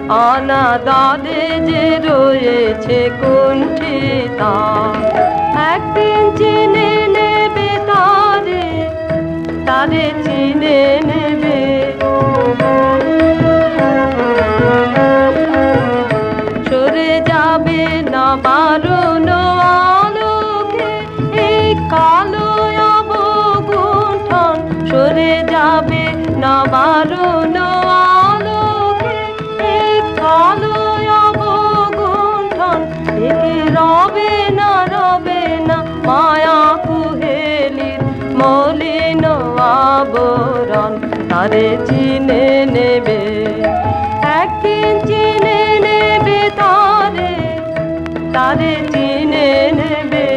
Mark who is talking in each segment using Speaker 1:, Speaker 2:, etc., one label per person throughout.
Speaker 1: অনাদারে যে রয়েছে কুণ্ঠিতা, একদিন চিনে নেবে তারে, তারে চিনে নেবে। সরে যাবে না বারণ আলোকে এই কালো অবগুণ্ঠন, সরে যাবে না বারণ আলোকে এই কালো অবগুণ্ঠন। থেকে রবে না মায়া কুহেলির মলিন আবরণ, তারে চিনে নেবে, একদিন চিনে নেবে তারে, তারে চিনে নেবে।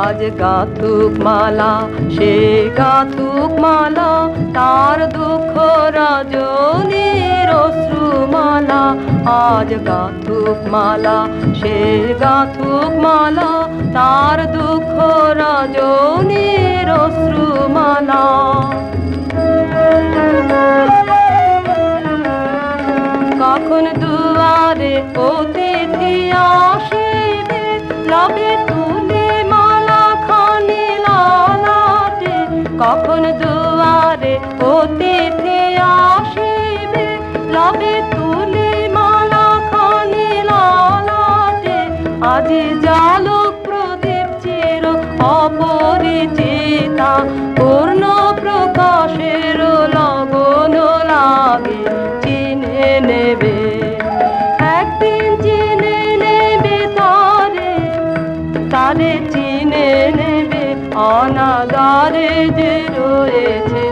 Speaker 1: আজ গাথুক মালা সে গাথুক মালা, তার দুঃখ রজনীর অশ্রুমালা। আজ গাথুক মালা সে গাথুক মালা, তার দুঃখ রজনীর অশ্রুমালা। কখন দুয়ারে অতিথি আসিবে, লবে তুলে মালা খানি লালাটে। কখন দুয়ারে অতিথি আসিবে, লবে তুলে মালা খানি লালাটে। আজি জালক প্রদীপ চির অপরিচিতা, পূর্ণ প্রকাশের লগন লাগে চিনে নেবে, একদিন চিনে নেবে তারে, তারে চিনে নেবে। অনাদারে যে রয়েছে